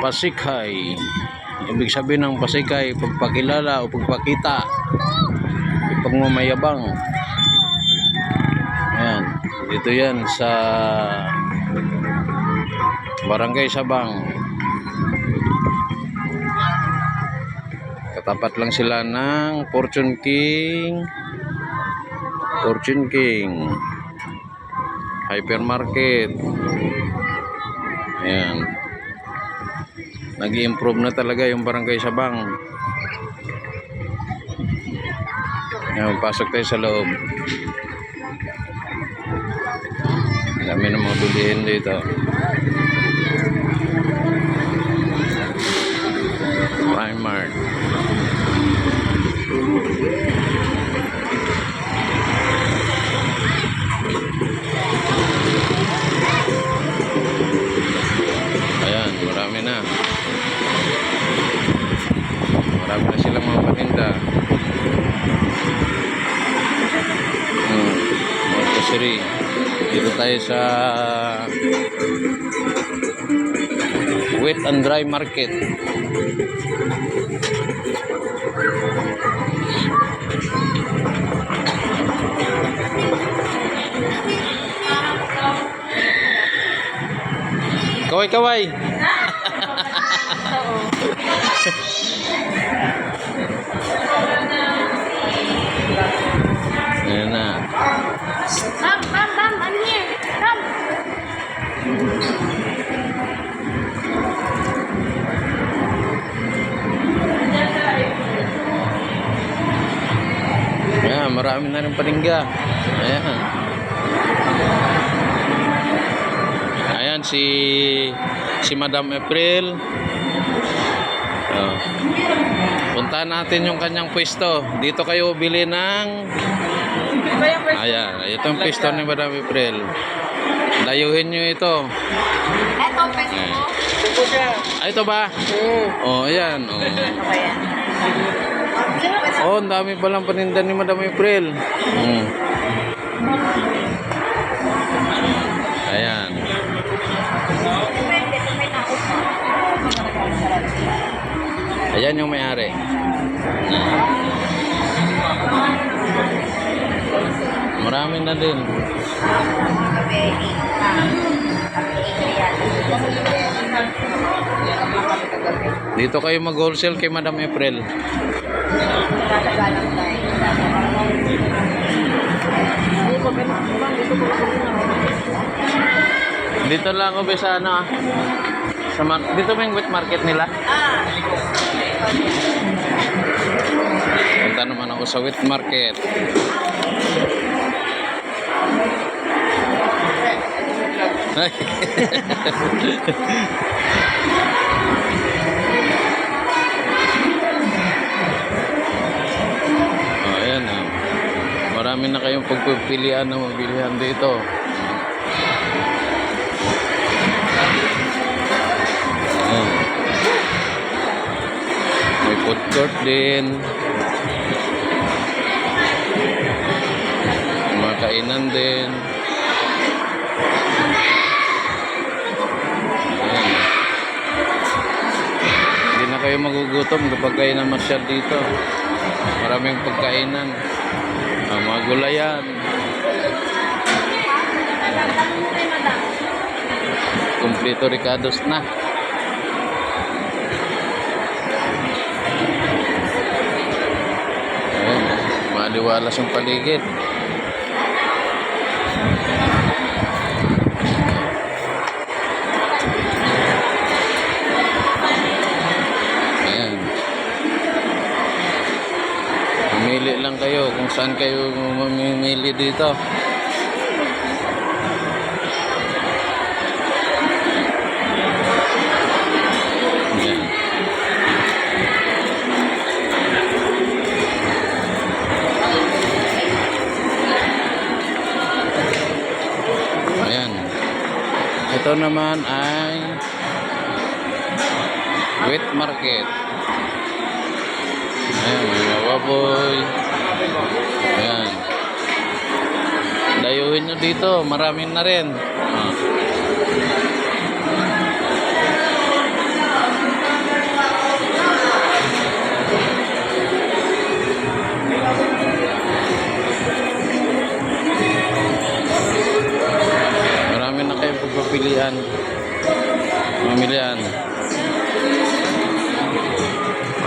Pasikay. Ibig sabihin ng pasikay, pagpakilala o pagpakita, pagmamayabang. Ayan, dito yan sa Barangay Sabang. Katapat lang sila ng Fortune King Hypermarket. Ayan, nag-i-improve na talaga yung Barangay Sabang. Ayan, pasok tayo sa loob. Dami ng mga bilihin dito. Primark. Ayan, marami na silang mga paninda. Grocery. Dito tayo sa Wet and Dry Market. Kaway. Ayan na. Bam, I'm here. Come. Ayan, marami na rin paninda. Ayan si Madam April. Puntahan natin yung kanyang pwesto. Dito kayo bili ng... Ayan, ito yung pwesto ni Madam April. Dayuhin nyo ito. Eto, pwede mo. Ito ba? Oh, ayan. Oh, ang dami palang paninda ni Madam April. Ayan. Ayan yung may-ari. Marami na din. Dito kayo mag-wholesale kay Madam April. Dito lang ako sa ano dito ba yung wet market nila? Punta naman ako sa wet market. Ayan. Marami na kayong pagpipilian na mabilihan dito. May food court din. Mga kainan din. Hindi na kayo magugutom kapag kayo na masyal dito. Maraming pagkainan. Mga gulayan. Kompleto ricados na. Maliwalas yung paligid. Ayan. Mamili lang kayo kung saan kayo mamimili dito. Ito naman ay wet market. Ayan, mga baboy. Ayan. Dayuhin nyo dito, maraming na rin. pamilihan.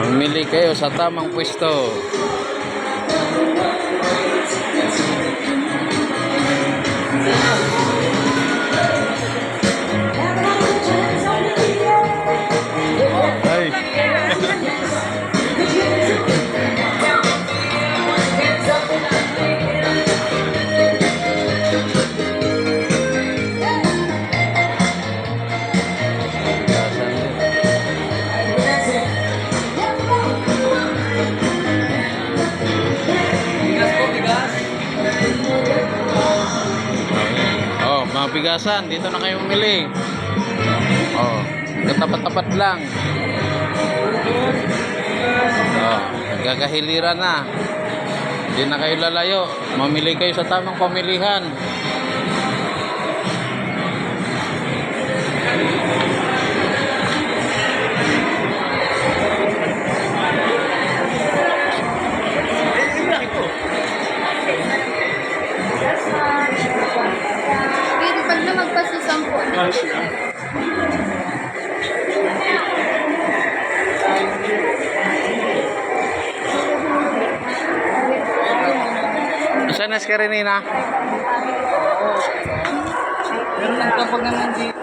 Mamili kayo sa tamang pwesto. Ay. Oh, mga bigasan, dito na kayo mamili. Oh, katapat-tapat lang. Oh, gagahiliran na. Hindi na kayo lalayo. Mamili kayo sa tamang pamilihan. Pwede pag na magpasisampo. Saan na si Karenina? Pero nagkapag naman dito.